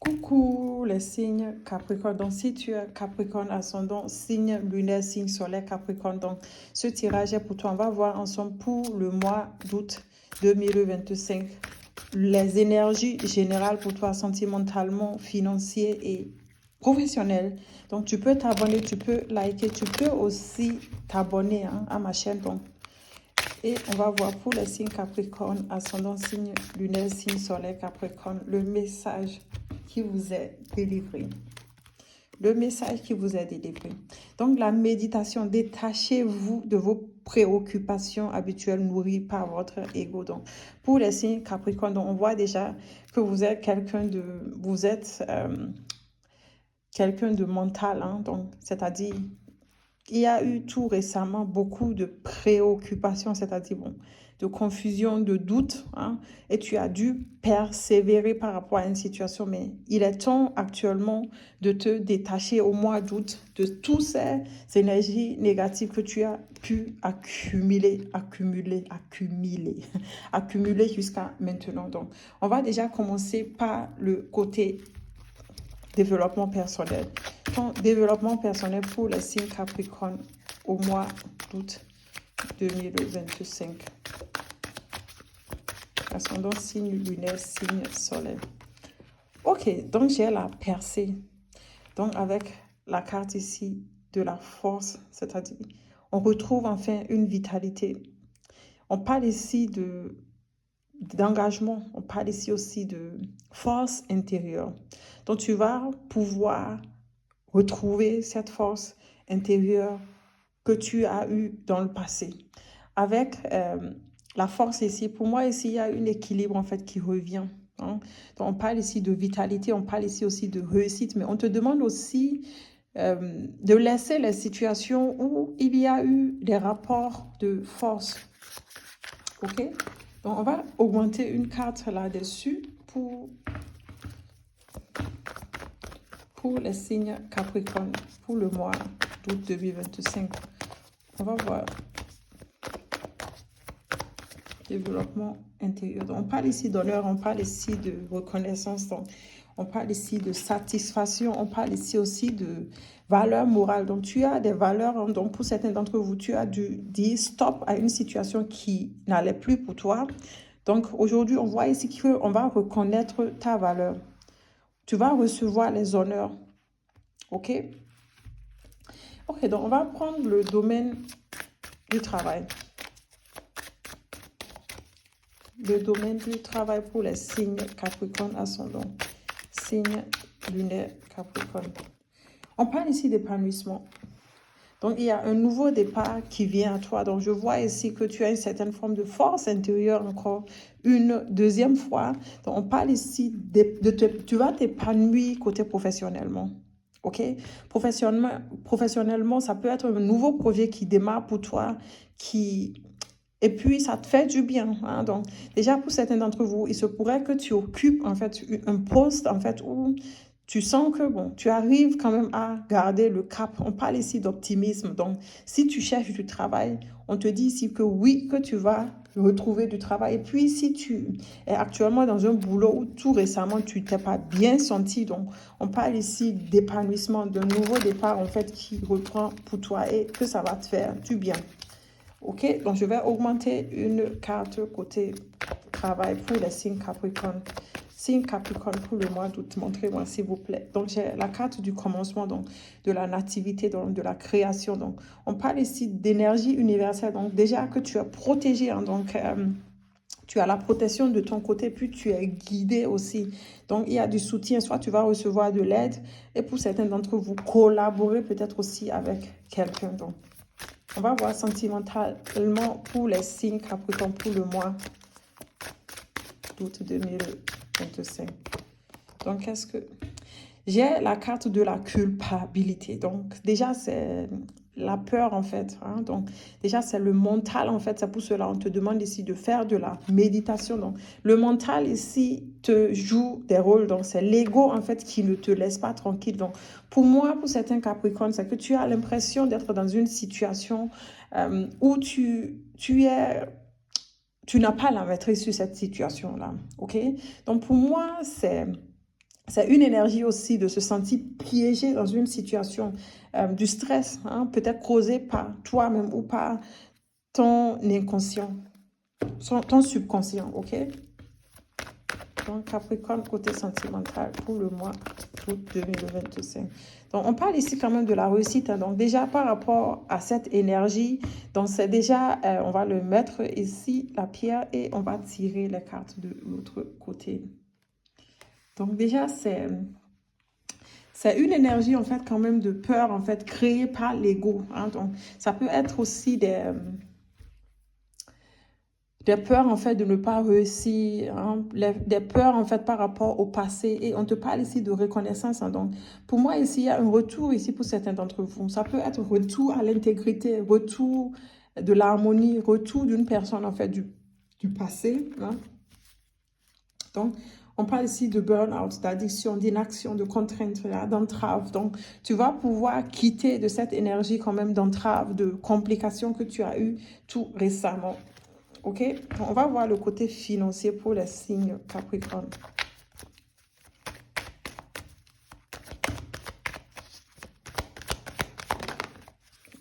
Coucou les signes Capricorne. Donc, si tu es Capricorne ascendant, signe lunaire, signe solaire Capricorne. Donc, ce tirage est pour toi. On va voir ensemble pour le mois d'août 2025 les énergies générales pour toi, sentimentalement, financier et professionnel. Donc, tu peux t'abonner, tu peux liker, tu peux aussi t'abonner à ma chaîne. Donc, et on va voir pour les signes Capricorne, ascendant, signe lunaire, signe solaire Capricorne, le message qui vous est délivré. Le message qui vous est délivré. Donc, la méditation, détachez-vous de vos préoccupations habituelles nourries par votre ego. Donc, pour les signes Capricorne, donc on voit déjà que vous êtes quelqu'un de... Vous êtes quelqu'un de mental, donc, c'est-à-dire... Il y a eu tout récemment beaucoup de préoccupations, c'est-à-dire de confusion, de doutes, et tu as dû persévérer par rapport à une situation. Mais il est temps actuellement de te détacher au mois d'août de toutes ces énergies négatives que tu as pu accumuler jusqu'à maintenant. Donc, on va déjà commencer par le côté développement personnel. Ton développement personnel pour les signes Capricorne au mois d'août 2025. Ascendant signe lunaire, signe solaire. Ok, donc j'ai la percée. Donc avec la carte ici de la force, c'est-à-dire on retrouve enfin une vitalité. On parle ici d'engagement, on parle ici aussi de force intérieure. Donc tu vas pouvoir retrouver cette force intérieure que tu as eue dans le passé. Avec la force ici, pour moi ici, il y a un équilibre en fait qui revient. Donc, on parle ici de vitalité, on parle ici aussi de réussite, mais on te demande aussi de laisser les situations où il y a eu des rapports de force. Ok? Donc, on va augmenter une carte là-dessus pour les signes Capricorne pour le mois d'août 2025. On va voir. Développement intérieur. Donc, on parle ici d'honneur, on parle ici de reconnaissance, donc, on parle ici de satisfaction, on parle ici aussi de valeur morale. Donc, tu as des valeurs, donc pour certains d'entre vous, tu as dû dire stop à une situation qui n'allait plus pour toi. Donc, aujourd'hui, on voit ici qu'on va reconnaître ta valeur. Tu vas recevoir les honneurs. OK? OK, donc on va prendre le domaine du travail. Le domaine du travail pour les signes Capricorne ascendant. Signe lunaire Capricorne. On parle ici d'épanouissement. Donc, il y a un nouveau départ qui vient à toi. Donc, je vois ici que tu as une certaine forme de force intérieure encore une deuxième fois. Donc, on parle ici tu vas t'épanouir côté professionnellement. OK? Professionnellement, ça peut être un nouveau projet qui démarre pour toi, et puis, ça te fait du bien. Donc, déjà, pour certains d'entre vous, il se pourrait que tu occupes, en fait, un poste, en fait, où tu sens que, tu arrives quand même à garder le cap. On parle ici d'optimisme. Donc, si tu cherches du travail, on te dit ici que oui, que tu vas retrouver du travail. Et puis, si tu es actuellement dans un boulot où tout récemment, tu ne t'es pas bien senti, donc, on parle ici d'épanouissement, d'un nouveau départ, en fait, qui reprend pour toi et que ça va te faire du bien. Ok, donc je vais augmenter une carte côté travail pour les signes Capricorne. Signe Capricorne pour le mois d'août, montrez-moi s'il vous plaît. Donc j'ai la carte du commencement, donc de la nativité, donc de la création. Donc on parle ici d'énergie universelle. Donc déjà que tu es protégé, donc tu as la protection de ton côté, puis tu es guidé aussi. Donc il y a du soutien, soit tu vas recevoir de l'aide, et pour certains d'entre vous, collaborer peut-être aussi avec quelqu'un. Donc on va voir sentimentalement pour les signes Capricorne pour le mois d'août 2025. Donc, qu'est-ce que... J'ai la carte de la culpabilité. Donc, déjà, c'est la peur, en fait. Donc, déjà, c'est le mental, en fait. C'est pour cela on te demande ici de faire de la méditation. Donc, le mental, ici, te joue des rôles. Donc, c'est l'ego, en fait, qui ne te laisse pas tranquille. Donc, pour moi, pour certains Capricornes, c'est que tu as l'impression d'être dans une situation où tu n'as pas la maîtrise sur cette situation-là. OK? Donc, pour moi, c'est C'est une énergie aussi de se sentir piégé dans une situation, du stress, hein, peut-être causé par toi-même ou par ton inconscient, ton subconscient, ok? Donc, Capricorne, côté sentimental pour le mois d'août 2025. Donc, on parle ici quand même de la réussite, hein. Donc, déjà, par rapport à cette énergie, donc c'est déjà, on va le mettre ici, la pierre, et on va tirer les cartes de l'autre côté. Donc, déjà, c'est une énergie, en fait, quand même de peur, en fait, créée par l'ego, hein. Donc, ça peut être aussi des peurs, en fait, de ne pas réussir, hein, des peurs, en fait, par rapport au passé. Et on te parle ici de reconnaissance, hein. Donc, pour moi, ici, il y a un retour ici pour certains d'entre vous. Ça peut être retour à l'intégrité, retour de l'harmonie, retour d'une personne, en fait, du passé, hein. Donc, on parle ici de burn-out, d'addiction, d'inaction, de contrainte, d'entrave. Donc, tu vas pouvoir quitter de cette énergie quand même d'entrave, de complications que tu as eues tout récemment. OK? On va voir le côté financier pour les signes Capricorne.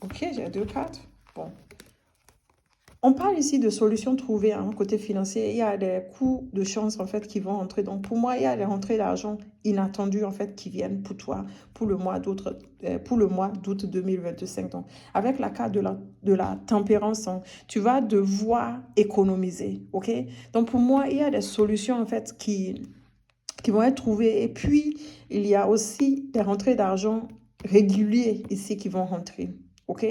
OK, j'ai 2 cartes. Bon. On parle ici de solutions trouvées, hein, côté financier. Il y a des coups de chance, en fait, qui vont entrer. Donc, pour moi, il y a des rentrées d'argent inattendues, en fait, qui viennent pour toi, pour le mois d'août 2025. Donc, avec la carte de la tempérance, hein, tu vas devoir économiser, OK? Donc, pour moi, il y a des solutions, en fait, qui vont être trouvées. Et puis, il y a aussi des rentrées d'argent réguliers ici qui vont rentrer, OK?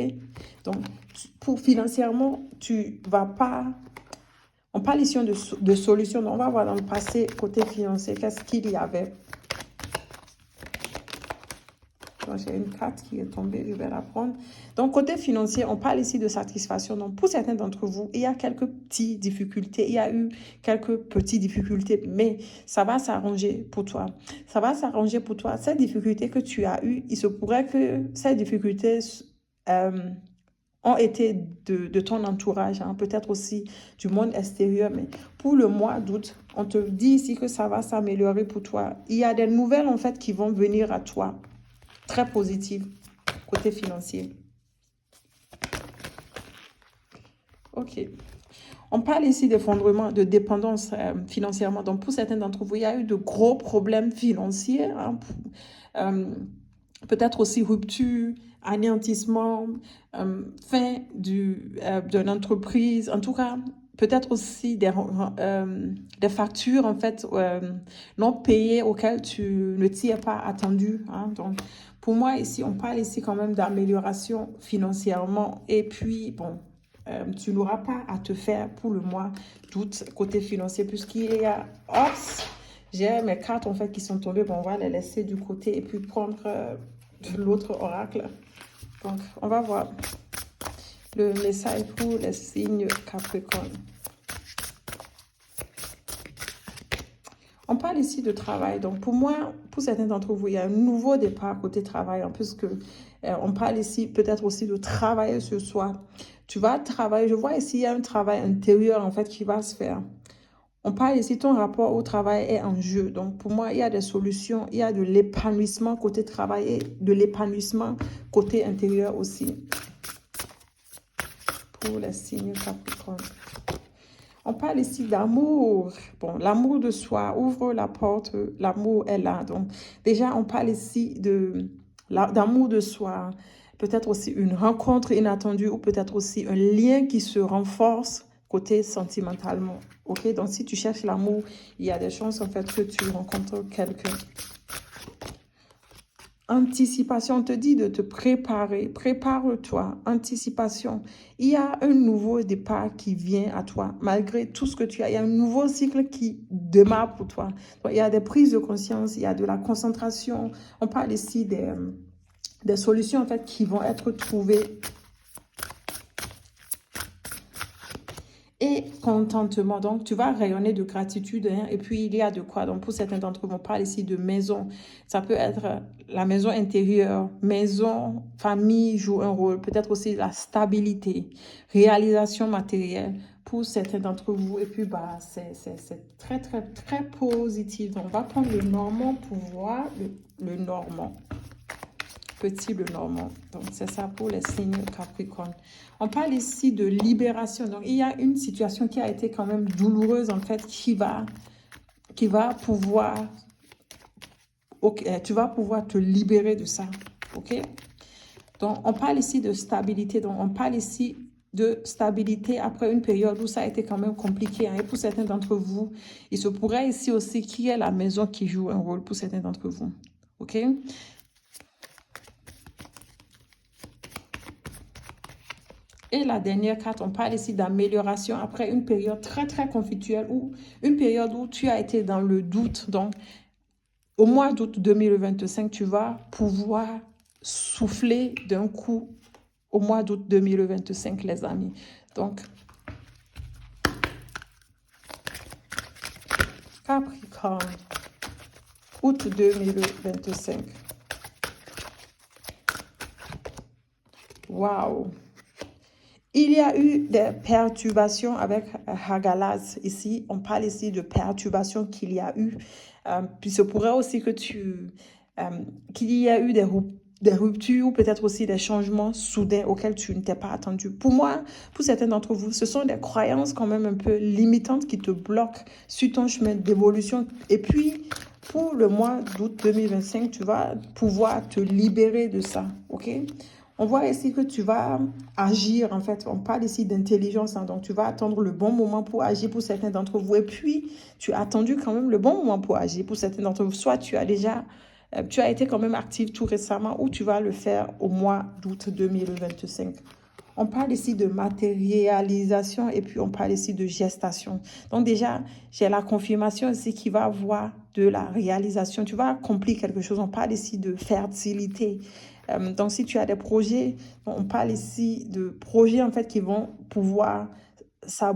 Donc, pour financièrement, tu vas pas... On parle ici de solutions. Donc, on va voir dans le passé, côté financier, qu'est-ce qu'il y avait. J'ai une carte qui est tombée, je vais la prendre. Donc, côté financier, on parle ici de satisfaction. Donc, pour certains d'entre vous, il y a quelques petites difficultés. Il y a eu quelques petites difficultés, mais ça va s'arranger pour toi. Ça va s'arranger pour toi. Ces difficultés que tu as eues, il se pourrait que ces difficultés ont été de ton entourage, hein, peut-être aussi du monde extérieur. Mais pour le mois d'août, on te dit ici que ça va s'améliorer pour toi. Il y a des nouvelles, en fait, qui vont venir à toi. Très positive, côté financier. OK. On parle ici d'effondrement, de dépendance financièrement. Donc, pour certains d'entre vous, il y a eu de gros problèmes financiers, hein, peut-être aussi rupture, anéantissement, fin d'une entreprise. En tout cas, peut-être aussi des factures, en fait, non payées auxquelles tu ne t'y es pas attendu, hein. Donc, pour moi, ici, on parle ici quand même d'amélioration financièrement. Et puis, bon, tu n'auras pas à te faire pour le mois d'août côté financier, puisqu'il y a... Hop, j'ai mes cartes, en fait, qui sont tombées. Bon, on va les laisser du côté et puis prendre l'autre oracle. Donc, on va voir le message pour les signes Capricorne. On parle ici de travail. Donc, pour moi, pour certains d'entre vous, il y a un nouveau départ côté travail, hein, puisque on parle ici peut-être aussi de travailler sur soi. Tu vas travailler. Je vois ici, il y a un travail intérieur, en fait, qui va se faire. On parle ici, ton rapport au travail est en jeu. Donc, pour moi, il y a des solutions. Il y a de l'épanouissement côté travail et de l'épanouissement côté intérieur aussi. Pour les signes Capricorne. On parle ici d'amour. Bon, l'amour de soi, ouvre la porte, l'amour est là. Donc, déjà, on parle ici d'amour de soi. Peut-être aussi une rencontre inattendue ou peut-être aussi un lien qui se renforce côté sentimentalement. OK? Donc, si tu cherches l'amour, il y a des chances, en fait, que tu rencontres quelqu'un. Anticipation, on te dit de te préparer. Prépare-toi. Anticipation. Il y a un nouveau départ qui vient à toi. Malgré tout ce que tu as, il y a un nouveau cycle qui démarre pour toi. Donc, il y a des prises de conscience, il y a de la concentration. On parle ici des solutions, en fait, qui vont être trouvées. Et contentement. Donc, tu vas rayonner de gratitude, hein, et puis, il y a de quoi. Donc, pour certains d'entre vous, on parle ici de maison. Ça peut être la maison intérieure, maison, famille joue un rôle. Peut-être aussi la stabilité, réalisation matérielle. pour certains d'entre vous. Et puis, bah, c'est très, très, très positif. Donc, on va prendre le normand pour voir le normand. Petit le normand. Donc, c'est ça pour les signes Capricorne. On parle ici de libération. Donc, il y a une situation qui a été quand même douloureuse, en fait, qui va pouvoir... tu vas pouvoir te libérer de ça. OK? Donc, on parle ici de stabilité. Donc, on parle ici de stabilité après une période où ça a été quand même compliqué. Hein. Et pour certains d'entre vous, il se pourrait ici aussi qu'il y ait la maison qui joue un rôle pour certains d'entre vous. OK? Et la dernière carte, on parle ici d'amélioration après une période très, très conflictuelle ou une période où tu as été dans le doute. Donc, au mois d'août 2025, tu vas pouvoir souffler d'un coup au mois d'août 2025, les amis. Donc, Capricorne, août 2025. Waouh! Il y a eu des perturbations avec Hagalaz ici. On parle ici de perturbations qu'il y a eu. Puis ce pourrait aussi que qu'il y a eu des ruptures ou peut-être aussi des changements soudains auxquels tu ne t'es pas attendu. Pour moi, pour certains d'entre vous, ce sont des croyances quand même un peu limitantes qui te bloquent sur ton chemin d'évolution. Et puis, pour le mois d'août 2025, tu vas pouvoir te libérer de ça, ok? On voit ici que tu vas agir, en fait. On parle ici d'intelligence, hein, donc tu vas attendre le bon moment pour agir pour certains d'entre vous. Et puis, tu as attendu quand même le bon moment pour agir pour certains d'entre vous. Soit tu as été quand même actif tout récemment ou tu vas le faire au mois d'août 2025. On parle ici de matérialisation et puis on parle ici de gestation. Donc déjà, j'ai la confirmation ici qu'il va avoir de la réalisation. Tu vas accomplir quelque chose. On parle ici de fertilité. Donc si tu as des projets, on parle ici de projets en fait qui vont pouvoir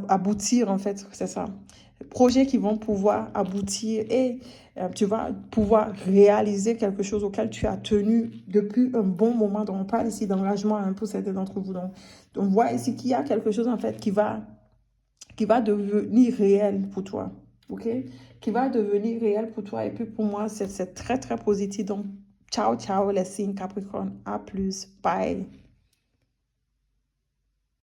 aboutir en fait, c'est ça. Projets qui vont pouvoir aboutir et tu vas pouvoir réaliser quelque chose auquel tu as tenu depuis un bon moment. Donc, on parle ici d'engagement hein, pour certains d'entre vous. Donc, on voit ici qu'il y a quelque chose en fait qui va devenir réel pour toi. OK? Qui va devenir réel pour toi. Et puis, pour moi, c'est très, très positif. Donc, ciao, ciao les signes Capricorne. À plus. Bye.